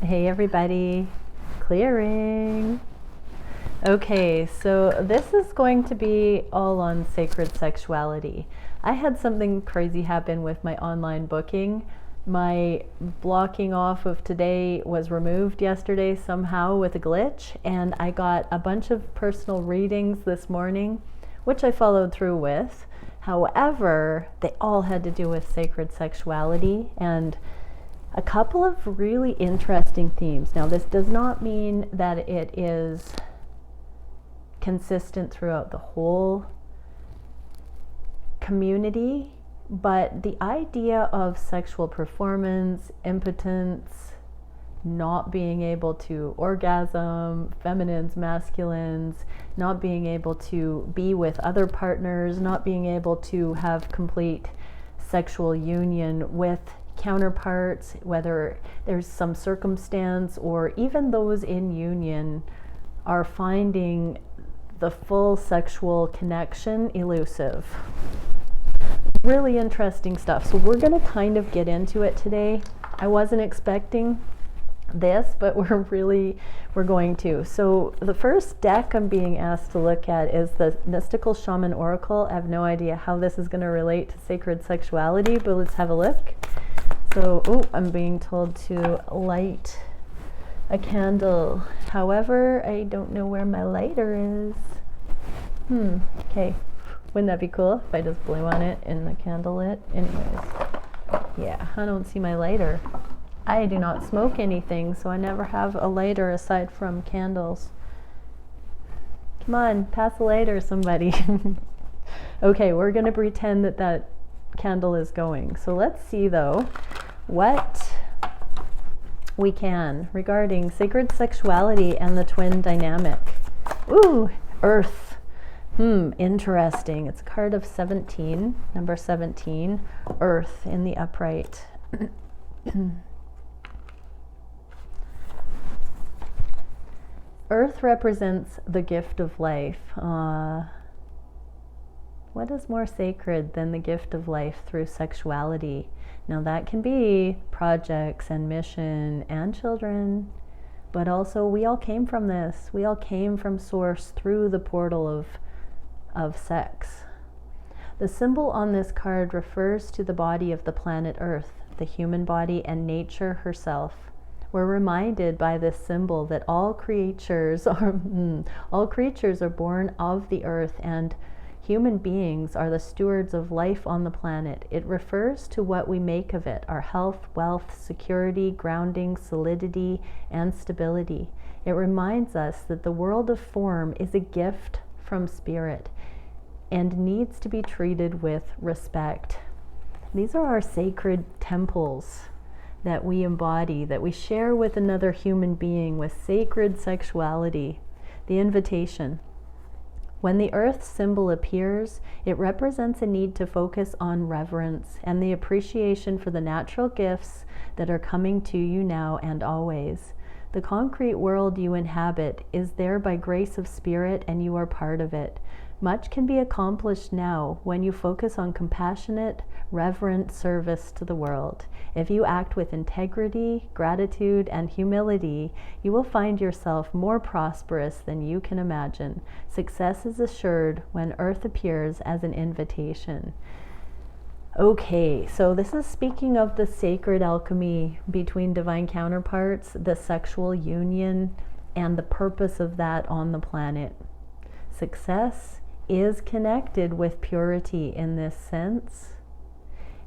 Hey everybody, clearing. Okay, so this is going to be all on sacred sexuality. I had something crazy happen with my online booking. My blocking off of today was removed yesterday somehow with a glitch, and I got a bunch of personal readings this morning, which I followed through with. However, they all had to do with sacred sexuality and a couple of really interesting themes. Now, this does not mean that it is consistent throughout the whole community, but the idea of sexual performance, impotence, not being able to orgasm, feminines, masculines, not being able to be with other partners, not being able to have complete sexual union with counterparts, whether there's some circumstance or even those in union are finding the full sexual connection elusive. Really interesting stuff. So we're going to kind of get into it today. I wasn't expecting this, but we're going to. So the first deck I'm being asked to look at is the Mystical Shaman Oracle. I have no idea how this is going to relate to sacred sexuality, but let's have a look. So, I'm being told to light a candle. However, I don't know where my lighter is. Okay. Wouldn't that be cool if I just blew on it and the candle lit? Anyways, yeah, I don't see my lighter. I do not smoke anything, so I never have a lighter aside from candles. Come on, pass a lighter, somebody. Okay, we're going to pretend that candle is going. So let's see, though, what we can regarding sacred sexuality and the twin dynamic. Ooh, Earth. Interesting. It's a card of 17, number 17, Earth in the upright. Earth represents the gift of life. What is more sacred than the gift of life through sexuality? Now that can be projects and mission and children, but also we all came from this. We all came from source through the portal of sex. The symbol on this card refers to the body of the planet Earth, the human body, and nature herself. We're reminded by this symbol that all creatures are born of the earth, and human beings are the stewards of life on the planet. It refers to what we make of it, our health, wealth, security, grounding, solidity, and stability. It reminds us that the world of form is a gift from spirit and needs to be treated with respect. These are our sacred temples that we embody, that we share with another human being with sacred sexuality. The invitation. When the earth symbol appears, it represents a need to focus on reverence and the appreciation for the natural gifts that are coming to you now and always. The concrete world you inhabit is there by grace of spirit, and you are part of it. Much can be accomplished now when you focus on compassionate, reverent service to the world. If you act with integrity, gratitude, and humility, you will find yourself more prosperous than you can imagine. Success is assured when Earth appears as an invitation. Okay, so this is speaking of the sacred alchemy between divine counterparts, the sexual union, and the purpose of that on the planet. Success is connected with purity in this sense,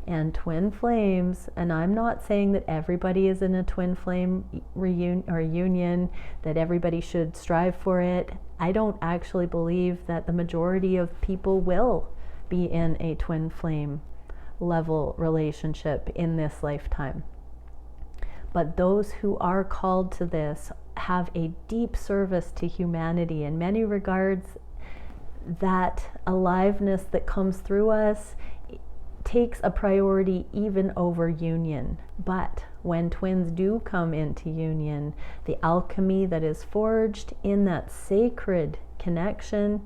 and twin flames, and I'm not saying that everybody is in a twin flame union, that everybody should strive for it. I don't actually believe that the majority of people will be in a twin flame level relationship in this lifetime. But those who are called to this have a deep service to humanity. In many regards, that aliveness that comes through us takes a priority even over union. But when twins do come into union, the alchemy that is forged in that sacred connection,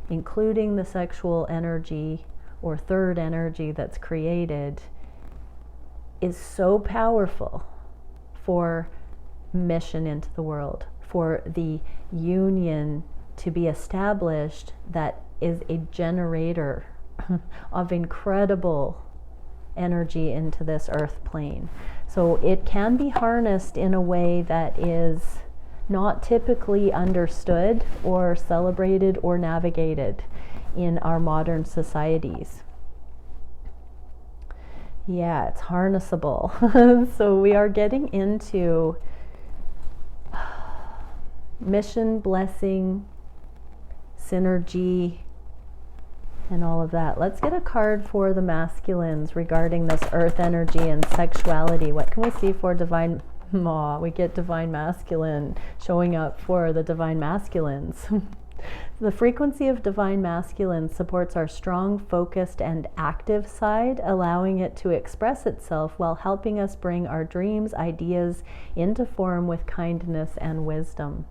including the sexual energy or third energy that's created, is so powerful for mission into the world, for the union to be established that is a generator of incredible energy into this earth plane. So it can be harnessed in a way that is not typically understood or celebrated or navigated in our modern societies. Yeah, it's harnessable. So we are getting into mission, blessing, synergy, and all of that. Let's get a card for the masculines regarding this earth energy and sexuality. What can we see for divine? We get divine masculine showing up for the divine masculines. The frequency of divine masculine supports our strong, focused, and active side, allowing it to express itself while helping us bring our dreams, ideas into form with kindness and wisdom.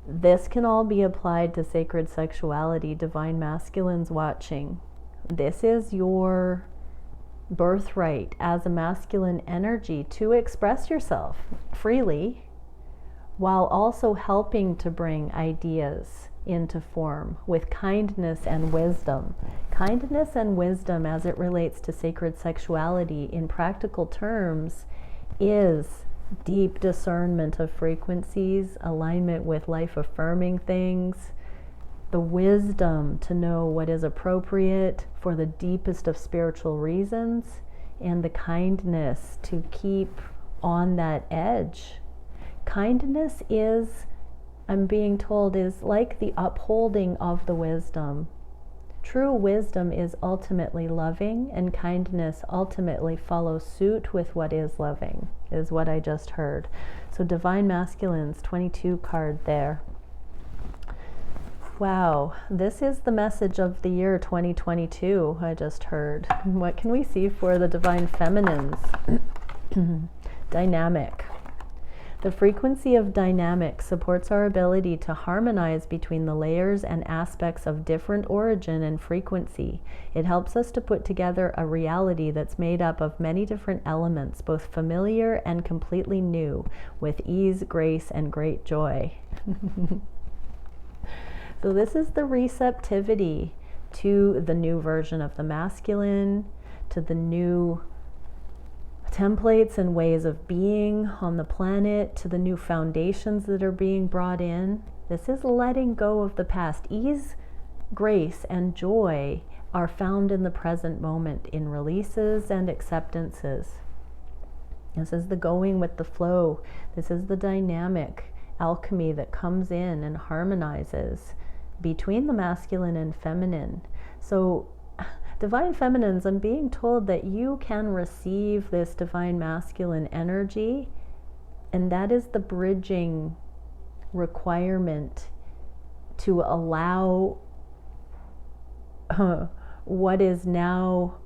This can all be applied to sacred sexuality, divine masculines watching. This is your birthright as a masculine energy to express yourself freely, while also helping to bring ideas into form with kindness and wisdom. Kindness and wisdom as it relates to sacred sexuality in practical terms is deep discernment of frequencies, alignment with life-affirming things, the wisdom to know what is appropriate for the deepest of spiritual reasons, and the kindness to keep on that edge. Kindness is, I'm being told, is like the upholding of the wisdom. True wisdom is ultimately loving, and kindness ultimately follows suit with what is loving, is what I just heard. So divine masculines, 22 card there. Wow, this is the message of the year 2022, I just heard. What can we see for the divine feminines? Dynamic. The frequency of dynamic supports our ability to harmonize between the layers and aspects of different origin and frequency. It helps us to put together a reality that's made up of many different elements, both familiar and completely new, with ease, grace, and great joy. So this is the receptivity to the new version of the masculine, to the new templates and ways of being on the planet, to the new foundations that are being brought in. This is letting go of the past. Ease, grace, and joy are found in the present moment in releases and acceptances. This is the going with the flow. This is the dynamic alchemy that comes in and harmonizes between the masculine and feminine. So divine feminines, I'm being told that you can receive this divine masculine energy, and that is the bridging requirement to allow what is now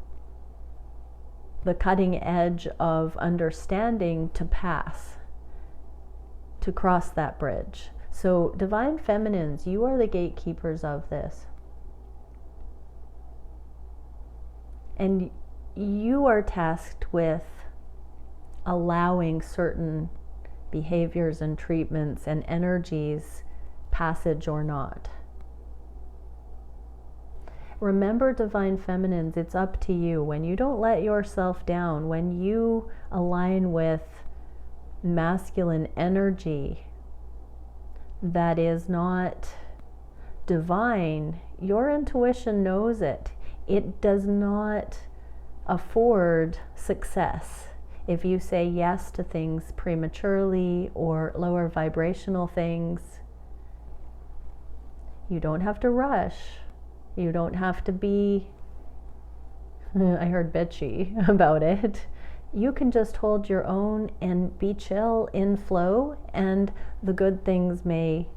the cutting edge of understanding to pass, to cross that bridge. So divine feminines, you are the gatekeepers of this. And you are tasked with allowing certain behaviors and treatments and energies passage or not. Remember, divine feminines, it's up to you. When you don't let yourself down, when you align with masculine energy that is not divine, your intuition knows it. It does not afford success if you say yes to things prematurely or lower vibrational things. You don't have to rush. You don't have to be, I heard bitchy about it. You can just hold your own and be chill in flow, and the good things may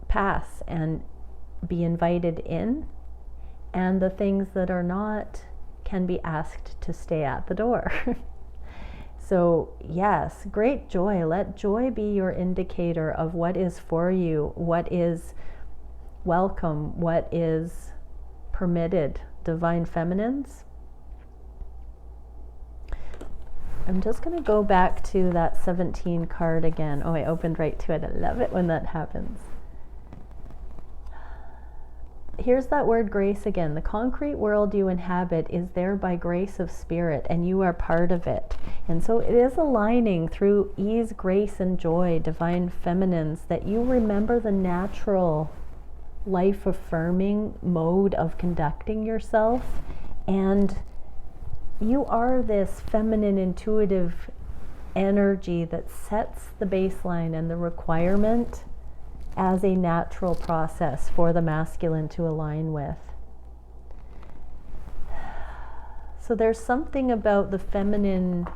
pass and be invited in, and the things that are not can be asked to stay at the door. So yes, great joy. Let joy be your indicator of what is for you, what is welcome, what is permitted. Divine feminines. I'm just going to go back to that 17 card again. Oh, I opened right to it. I love it when that happens. Here's that word grace again. The concrete world you inhabit is there by grace of spirit, and you are part of it. And so it is aligning through ease, grace, and joy, divine feminines, that you remember the natural, life-affirming mode of conducting yourself. And you are this feminine, intuitive energy that sets the baseline and the requirement as a natural process for the masculine to align with. So there's something about the feminine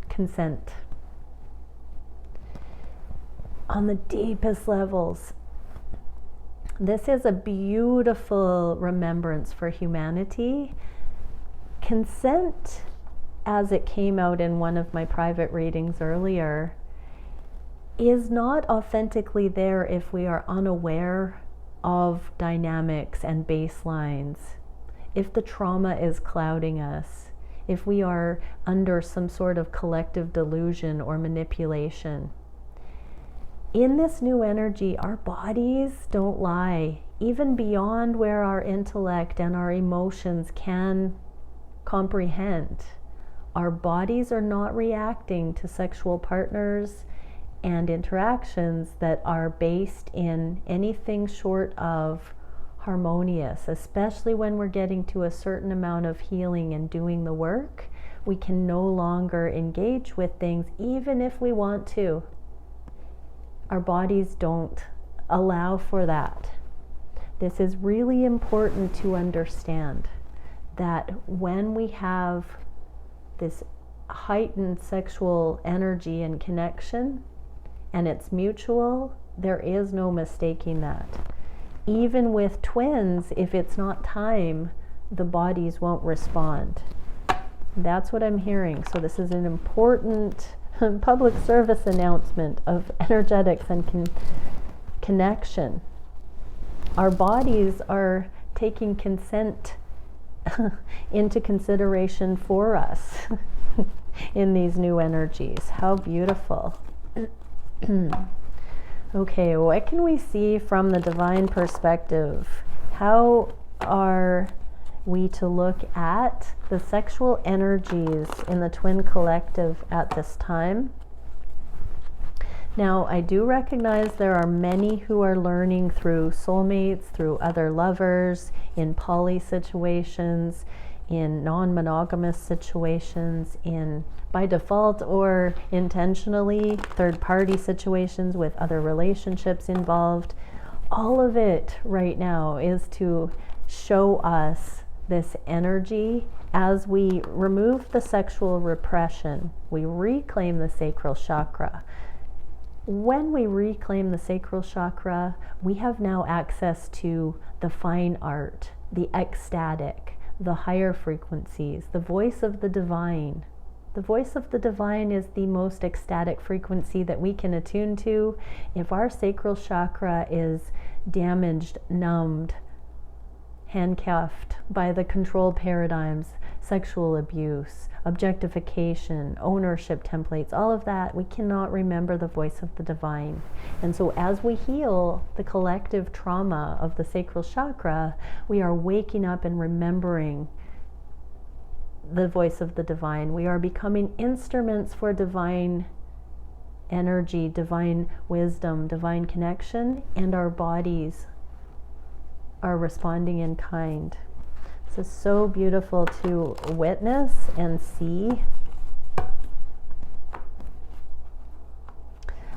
consent on the deepest levels. This is a beautiful remembrance for humanity. Consent, as it came out in one of my private readings earlier, is not authentically there if we are unaware of dynamics and baselines, if the trauma is clouding us, if we are under some sort of collective delusion or manipulation. In this new energy, our bodies don't lie, even beyond where our intellect and our emotions can comprehend. Our bodies are not reacting to sexual partners and interactions that are based in anything short of harmonious, especially when we're getting to a certain amount of healing and doing the work. We can no longer engage with things even if we want to. Our bodies don't allow for that. This is really important to understand, that when we have this heightened sexual energy and connection, and it's mutual, there is no mistaking that. Even with twins, if it's not time, the bodies won't respond. That's what I'm hearing. So this is an important public service announcement of energetics and connection. Our bodies are taking consent into consideration for us in these new energies. How beautiful. Okay, what can we see from the divine perspective? How are we to look at the sexual energies in the twin collective at this time? Now, I do recognize there are many who are learning through soulmates, through other lovers, in poly situations, in non-monogamous situations, in by default or intentionally third-party situations with other relationships involved. All of it right now is to show us this energy as we remove the sexual repression. We reclaim the sacral chakra. When we reclaim the sacral chakra, we have now access to the fine art, the ecstatic, the higher frequencies, the voice of the divine. The voice of the divine is the most ecstatic frequency that we can attune to. If our sacral chakra is damaged, numbed, handcuffed by the control paradigms, sexual abuse, objectification, ownership templates, all of that, we cannot remember the voice of the divine. And so as we heal the collective trauma of the sacral chakra, we are waking up and remembering the voice of the divine. We are becoming instruments for divine energy, divine wisdom, divine connection, and our bodies are responding in kind. This is so beautiful to witness and see.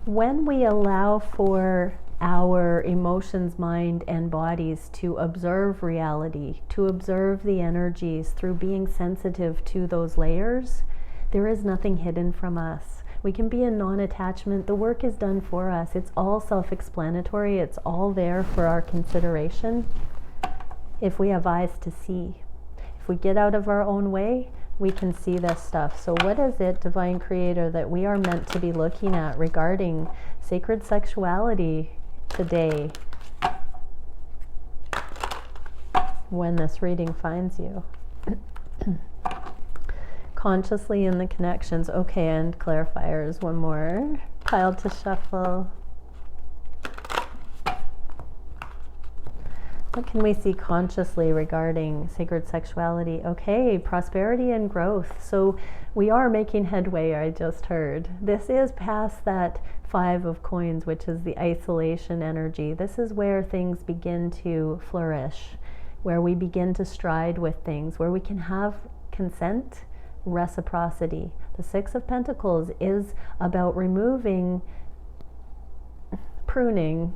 When we allow for our emotions, mind, and bodies to observe reality, to observe the energies through being sensitive to those layers, there is nothing hidden from us. We can be in non-attachment. The work is done for us. It's all self-explanatory. It's all there for our consideration if we have eyes to see. If we get out of our own way, we can see this stuff. So what is it, Divine Creator, that we are meant to be looking at regarding sacred sexuality today when this reading finds you? Consciously in the connections. Okay, and clarifiers. One more pile to shuffle. What can we see consciously regarding sacred sexuality? Okay, prosperity and growth. So we are making headway, I just heard. This is past that 5 of coins, which is the isolation energy. This is where things begin to flourish, where we begin to stride with things, where we can have consent, reciprocity. The 6 of Pentacles is about removing, pruning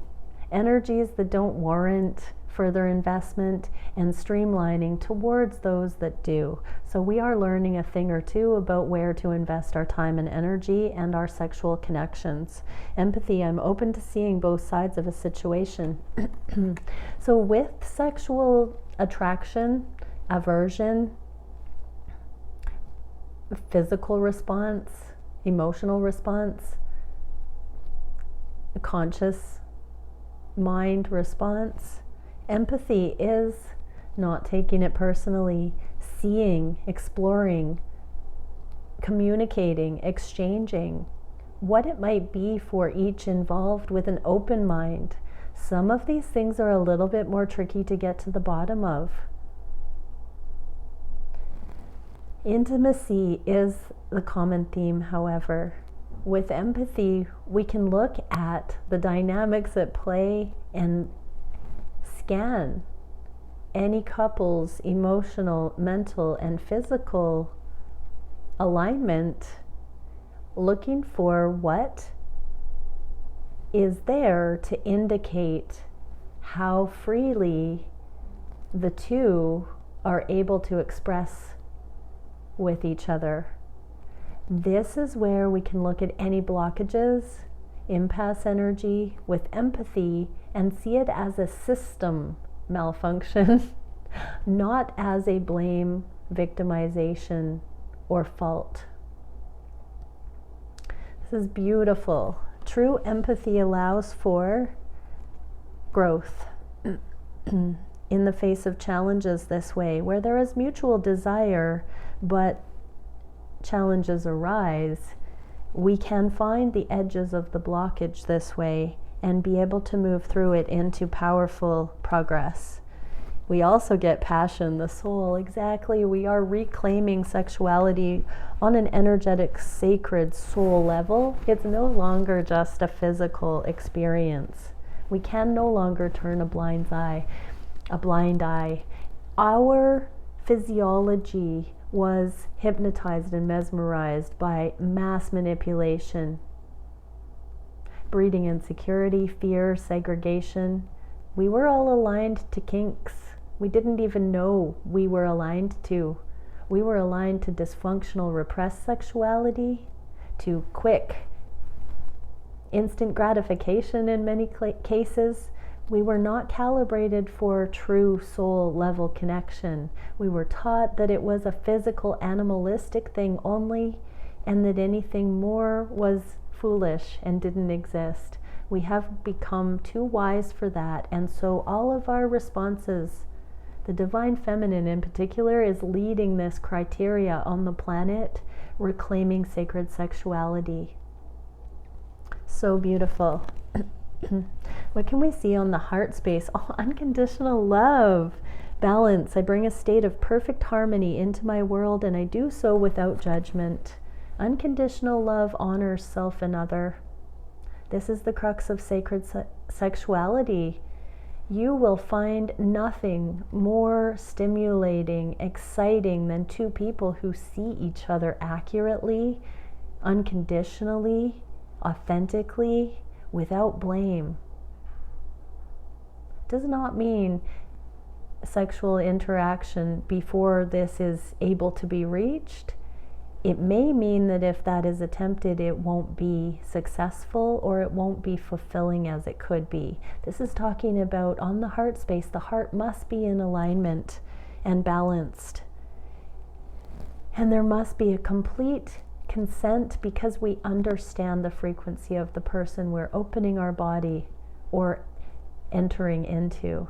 energies that don't warrant further investment and streamlining towards those that do. So we are learning a thing or two about where to invest our time and energy and our sexual connections. Empathy, I'm open to seeing both sides of a situation. So with sexual attraction, aversion, physical response, emotional response, conscious mind response, empathy is not taking it personally, seeing, exploring, communicating, exchanging what it might be for each involved with an open mind. Some of these things are a little bit more tricky to get to the bottom of. Intimacy is the common theme, however. With empathy, we can look at the dynamics at play and scan any couple's emotional, mental, and physical alignment, looking for what is there to indicate how freely the two are able to express with each other. This is where we can look at any blockages, impasse energy with empathy, and see it as a system malfunction, not as a blame, victimization, or fault. This is beautiful. True empathy allows for growth in the face of challenges this way, where there is mutual desire, but challenges arise. We can find the edges of the blockage this way and be able to move through it into powerful progress. We also get passion, the soul. Exactly. We are reclaiming sexuality on an energetic, sacred soul level. It's no longer just a physical experience. We can no longer turn a blind eye. Our physiology was hypnotized and mesmerized by mass manipulation, breeding insecurity, fear, segregation. We were all aligned to kinks. We didn't even know we were aligned to. We were aligned to dysfunctional, repressed sexuality, to quick, instant gratification in many cases. We were not calibrated for true soul level connection. We were taught that it was a physical, animalistic thing only, and that anything more was foolish and didn't exist. We have become too wise for that, and so all of our responses, the divine feminine in particular, is leading this criteria on the planet, reclaiming sacred sexuality. So beautiful. What can we see on the heart space? Oh, unconditional love, balance. I bring a state of perfect harmony into my world, and I do so without judgment. Unconditional love honors self and other. This is the crux of sacred sexuality. You will find nothing more stimulating, exciting than two people who see each other accurately, unconditionally, authentically, without blame. Does not mean sexual interaction before this is able to be reached. It may mean that if that is attempted, it won't be successful or it won't be fulfilling as it could be. This is talking about on the heart space. The heart must be in alignment and balanced. And there must be a complete consent because we understand the frequency of the person we're opening our body or entering into.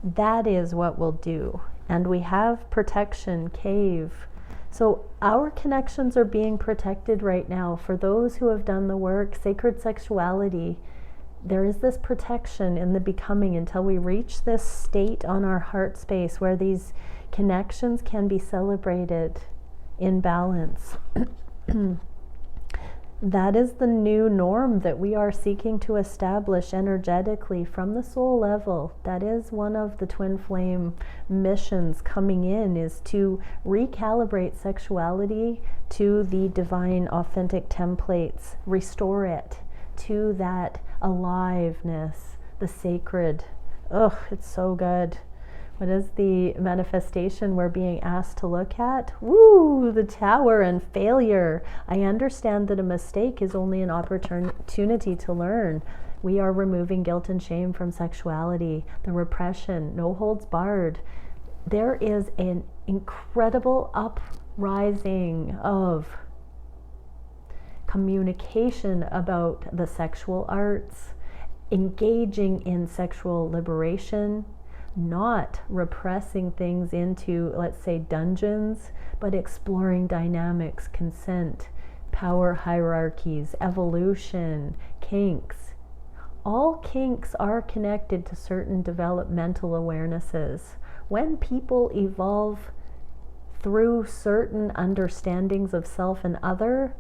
That is what we'll do. And we have protection, cave. So our connections are being protected right now. For those who have done the work, sacred sexuality, there is this protection in the becoming until we reach this state on our heart space where these connections can be celebrated in balance. That is the new norm that we are seeking to establish energetically from the soul level. That is one of the twin flame missions coming in, is to recalibrate sexuality to the divine authentic templates, restore it to that aliveness, the sacred. Ugh, it's so good. What is the manifestation we're being asked to look at? Woo, the Tower and failure. I understand that a mistake is only an opportunity to learn. We are removing guilt and shame from sexuality, the repression, no holds barred. There is an incredible uprising of communication about the sexual arts, engaging in sexual liberation, not repressing things into, let's say, dungeons, but exploring dynamics, consent, power hierarchies, evolution, kinks. All kinks are connected to certain developmental awarenesses. When people evolve through certain understandings of self and other,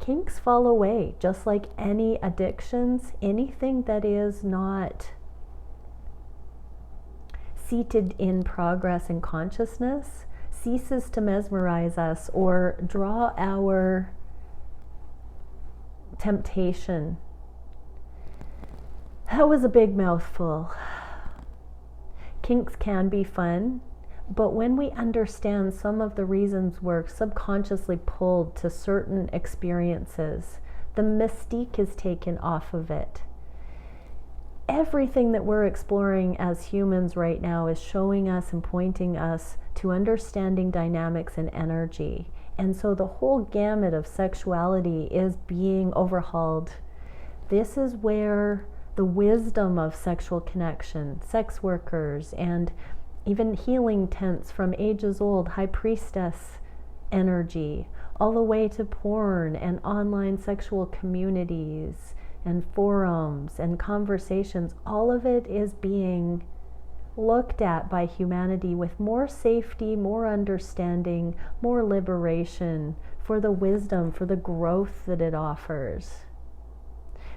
kinks fall away, just like any addictions. Anything that is not seated in progress and consciousness ceases to mesmerize us or draw our temptation. That was a big mouthful. Kinks can be fun, but when we understand some of the reasons we're subconsciously pulled to certain experiences, the mystique is taken off of it. Everything that we're exploring as humans right now is showing us and pointing us to understanding dynamics and energy. And so the whole gamut of sexuality is being overhauled. This is where the wisdom of sexual connection, sex workers, and even healing tents from ages old, high priestess energy, all the way to porn and online sexual communities and forums and conversations, all of it is being looked at by humanity with more safety, more understanding, more liberation, for the wisdom, for the growth that it offers.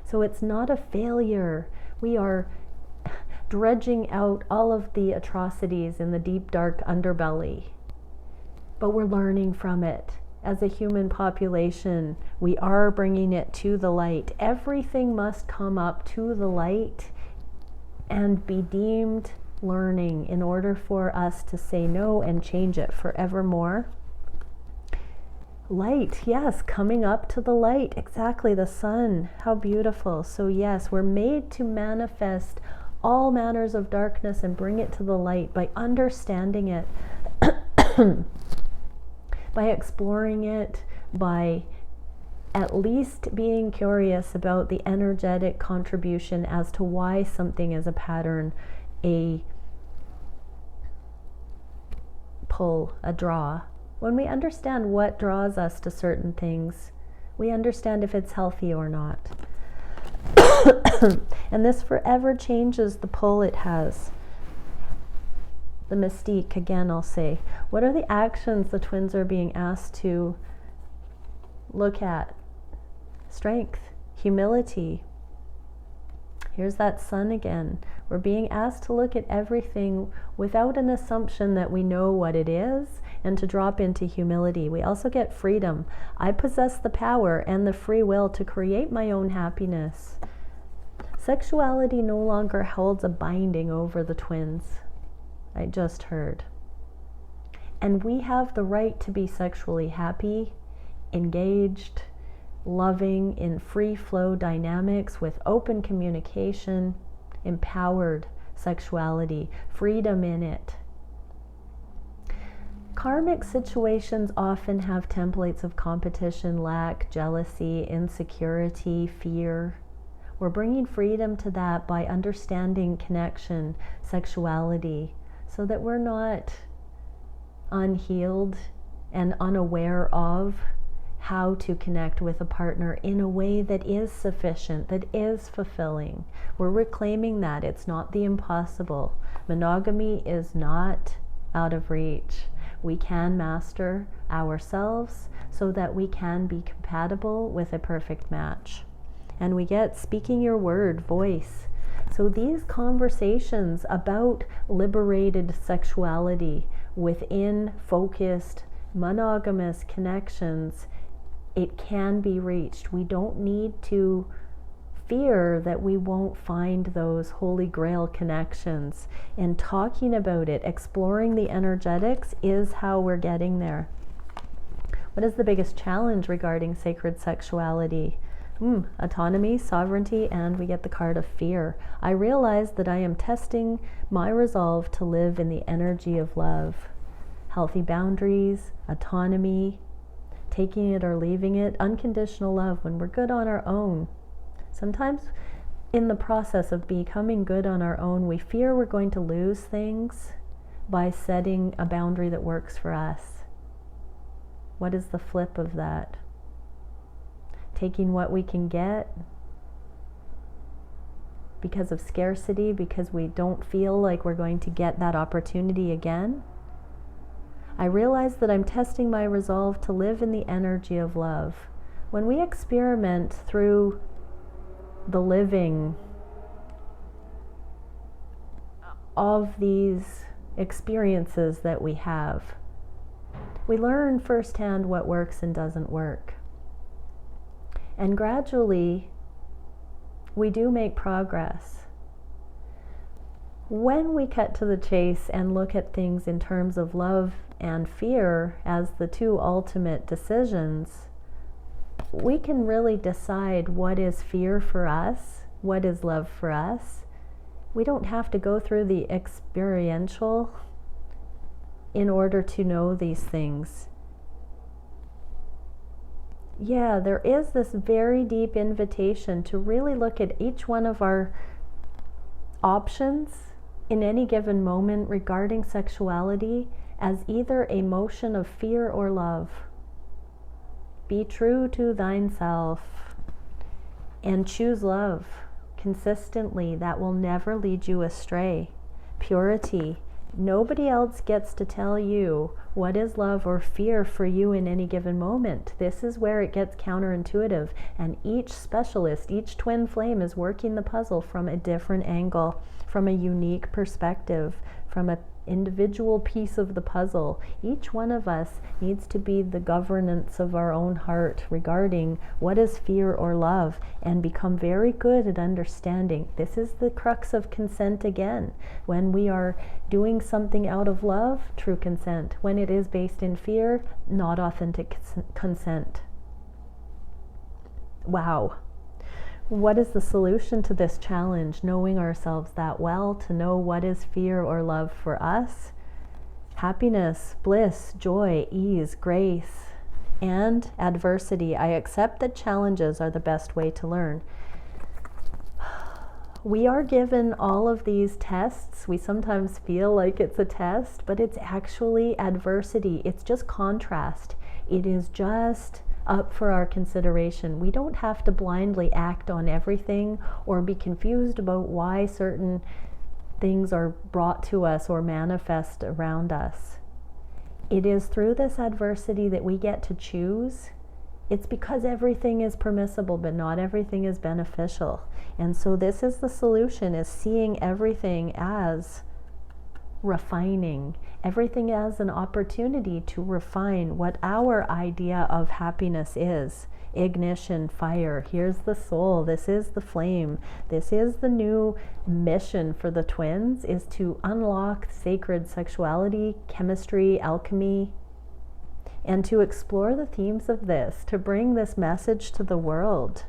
So it's not a failure. We are dredging out all of the atrocities in the deep, dark underbelly, but we're learning from it. As a human population, we are bringing it to the light. Everything must come up to the light and be deemed learning in order for us to say no and change it forevermore. Light, yes, coming up to the light. Exactly, the sun. How beautiful. So yes, we're made to manifest all manners of darkness and bring it to the light by understanding it. By exploring it, by at least being curious about the energetic contribution as to why something is a pattern, a pull, a draw. When we understand what draws us to certain things, we understand if it's healthy or not. And this forever changes the pull it has. The mystique, again, I'll say. What are the actions the twins are being asked to look at? Strength, humility. Here's that sun again. We're being asked to look at everything without an assumption that we know what it is and to drop into humility. We also get freedom. I possess the power and the free will to create my own happiness. Sexuality no longer holds a binding over the twins. I just heard. And we have the right to be sexually happy, engaged, loving, in free flow dynamics with open communication, empowered sexuality, freedom in it. Karmic situations often have templates of competition, lack, jealousy, insecurity, fear. We're bringing freedom to that by understanding connection, sexuality, so that we're not unhealed and unaware of how to connect with a partner in a way that is sufficient, that is fulfilling. We're reclaiming that. It's not the impossible. Monogamy is not out of reach. We can master ourselves so that we can be compatible with a perfect match. And we get speaking your word, voice. So these conversations about liberated sexuality within focused, monogamous connections, it can be reached. We don't need to fear that we won't find those holy grail connections. And talking about it, exploring the energetics, is how we're getting there. What is the biggest challenge regarding sacred sexuality? Autonomy, sovereignty, and we get the card of fear. I realize that I am testing my resolve to live in the energy of love. Healthy boundaries, autonomy, taking it or leaving it, unconditional love when we're good on our own. Sometimes in the process of becoming good on our own, we fear we're going to lose things by setting a boundary that works for us. What is the flip of that? Taking what we can get because of scarcity, because we don't feel like we're going to get that opportunity again. I realize that I'm testing my resolve to live in the energy of love. When we experiment through the living of these experiences that we have, we learn firsthand what works and doesn't work. And gradually, we do make progress. When we cut to the chase and look at things in terms of love and fear as the two ultimate decisions, we can really decide what is fear for us, what is love for us. We don't have to go through the experiential in order to know these things. Yeah, there is this very deep invitation to really look at each one of our options in any given moment regarding sexuality as either a motion of fear or love. Be true to thyself and choose love consistently. That will never lead you astray. Purity. Nobody else gets to tell you what is love or fear for you in any given moment. This is where it gets counterintuitive, and each specialist, each twin flame is working the puzzle from a different angle, from a unique perspective, from an individual piece of the puzzle. Each one of us needs to be the governance of our own heart regarding what is fear or love, and become very good at understanding. This is the crux of consent again. When we are doing something out of love, true consent. When it is based in fear, not authentic consent. Wow. What is the solution to this challenge? Knowing ourselves that well, to know what is fear or love for us. Happiness, bliss, joy, ease, grace, and adversity. I accept that challenges are the best way to learn. We are given all of these tests. We sometimes feel like it's a test, but it's actually adversity. It's just contrast. It is just up for our consideration. We don't have to blindly act on everything or be confused about why certain things are brought to us or manifest around us. It is through this adversity that we get to choose. It's because everything is permissible, but not everything is beneficial. And so this is the solution, is seeing everything as refining, everything as an opportunity to refine what our idea of happiness is. Ignition, fire. Here's the soul. This is the flame. This is the new mission for the twins, is to unlock sacred sexuality, chemistry, alchemy, and to explore the themes of this, to bring this message to the world.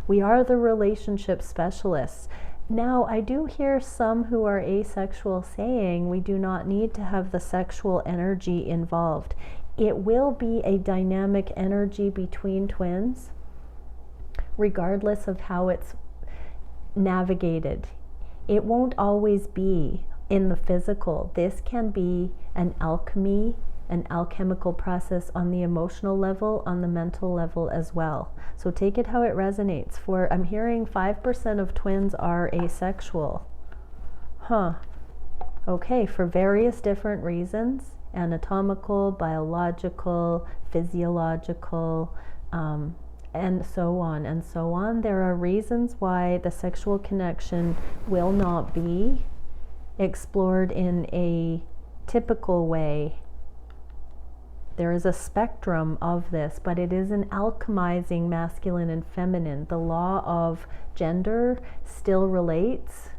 We are the relationship specialists. Now, I do hear some who are asexual saying we do not need to have the sexual energy involved. It will be a dynamic energy between twins, regardless of how it's navigated. It won't always be in the physical. This can be an alchemy, an alchemical process on the emotional level, on the mental level as well. So take it how it resonates. For I'm hearing 5% of twins are asexual. Okay, for various different reasons, anatomical, biological, physiological, and so on and so on. There are reasons why the sexual connection will not be explored in a typical way. There is a spectrum of this, but it is an alchemizing masculine and feminine. The law of gender still relates.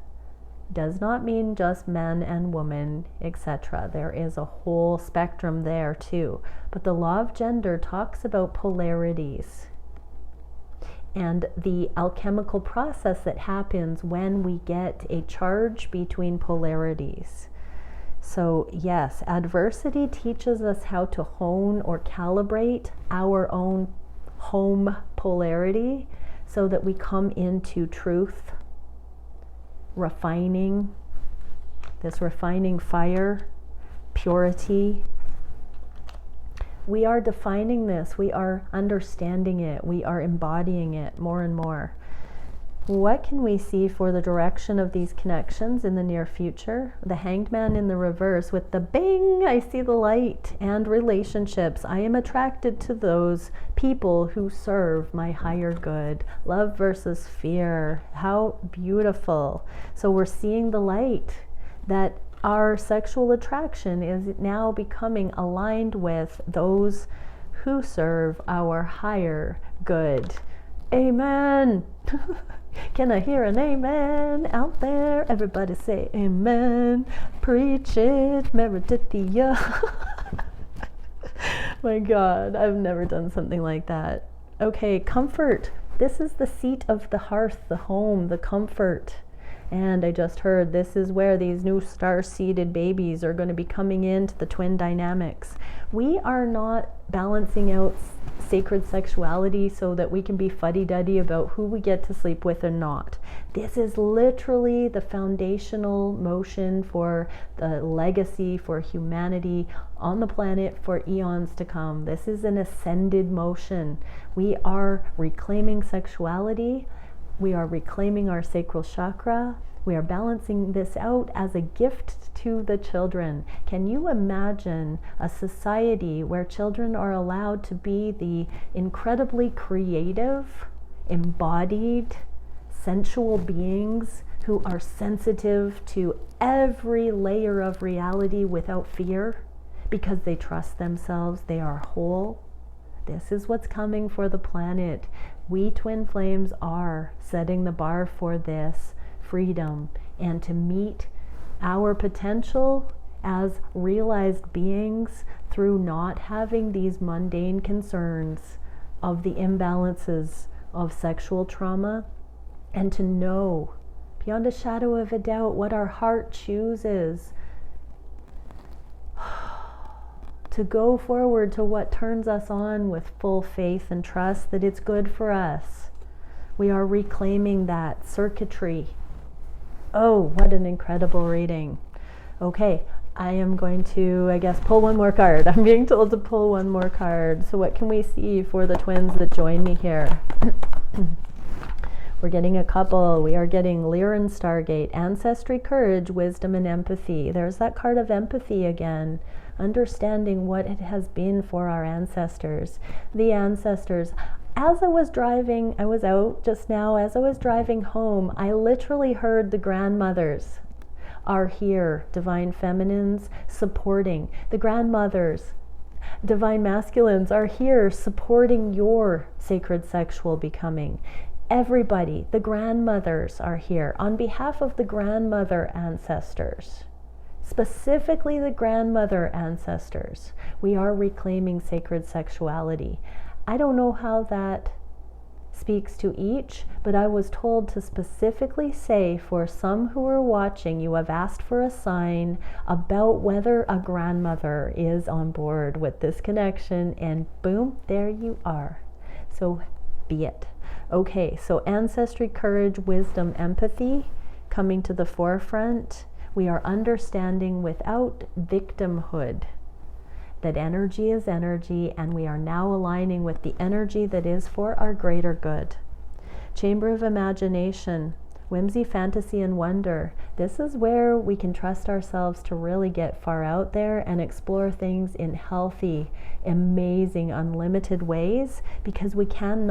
Does not mean just men and women, etc. There is a whole spectrum there too. But the law of gender talks about polarities and the alchemical process that happens when we get a charge between polarities. So yes, adversity teaches us how to hone or calibrate our own home polarity so that we come into truth, refining, this refining fire, purity. We are defining this, we are understanding it, we are embodying it more and more. What can we see for the direction of these connections in the near future? The Hanged Man in the reverse with the bing, I see the light, and relationships. I am attracted to those people who serve my higher good. Love versus fear. How beautiful. So we're seeing the light, that our sexual attraction is now becoming aligned with those who serve our higher good. Amen. Can I hear an amen out there? Everybody say amen. Preach it, Meredithia. My God, I've never done something like that. Okay, comfort. This is the seat of the hearth, the home, the comfort. And I just heard this is where these new star-seeded babies are going to be coming into the twin dynamics. We are not balancing out sacred sexuality so that we can be fuddy-duddy about who we get to sleep with or not. This is literally the foundational motion for the legacy for humanity on the planet for eons to come. This is an ascended motion. We are reclaiming sexuality. We are reclaiming our sacral chakra. We are balancing this out as a gift to the children. Can you imagine a society where children are allowed to be the incredibly creative, embodied, sensual beings who are sensitive to every layer of reality without fear because they trust themselves, they are whole? This is what's coming for the planet. We twin flames are setting the bar for this freedom and to meet our potential as realized beings through not having these mundane concerns of the imbalances of sexual trauma, and to know beyond a shadow of a doubt what our heart chooses, to go forward to what turns us on with full faith and trust that it's good for us. We are reclaiming that circuitry. Oh, what an incredible reading. Okay, I am going to, I guess, pull one more card. I'm being told to pull one more card. So what can we see for the twins that join me here? We're getting a couple. We are getting Lyran Stargate, Ancestry, Courage, Wisdom, and Empathy. There's that card of empathy again. Understanding what it has been for our ancestors. The ancestors. As I was driving, I was out just now, as I was driving home, I literally heard the grandmothers are here, divine feminines, supporting. The grandmothers, divine masculines, are here supporting your sacred sexual becoming. Everybody, the grandmothers are here on behalf of the grandmother ancestors. Specifically the grandmother ancestors. We are reclaiming sacred sexuality. I don't know how that speaks to each, but I was told to specifically say for some who are watching, you have asked for a sign about whether a grandmother is on board with this connection, and boom, there you are. So be it. Okay, so ancestry, courage, wisdom, empathy coming to the forefront. We are understanding without victimhood that energy is energy, and we are now aligning with the energy that is for our greater good. Chamber of imagination, whimsy, fantasy, and wonder. This is where we can trust ourselves to really get far out there and explore things in healthy, amazing, unlimited ways, because we can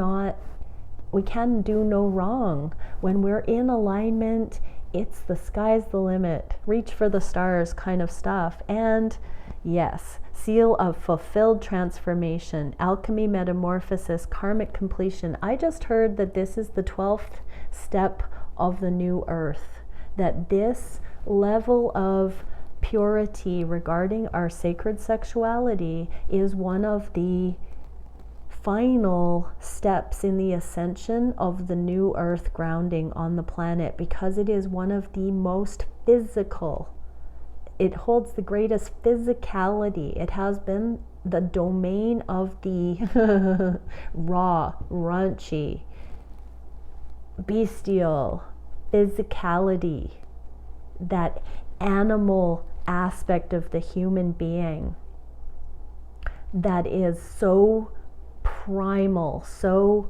do no wrong. When we're in alignment, it's the sky's the limit, reach for the stars kind of stuff. And yes, seal of fulfilled transformation, alchemy, metamorphosis, karmic completion. I just heard that this is the 12th step of the new earth, that this level of purity regarding our sacred sexuality is one of the final steps in the ascension of the new earth grounding on the planet, because it is one of the most physical. It holds the greatest physicality. It has been the domain of the raw, raunchy, bestial physicality, that animal aspect of the human being that is so primal, so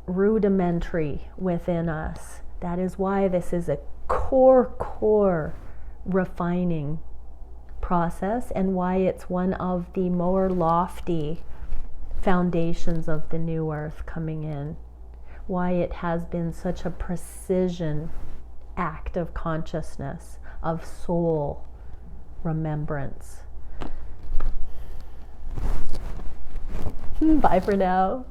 rudimentary within us. That is why this is a core refining process, and why it's one of the more lofty foundations of the new earth coming in. Why it has been such a precision act of consciousness, of soul remembrance. Bye for now.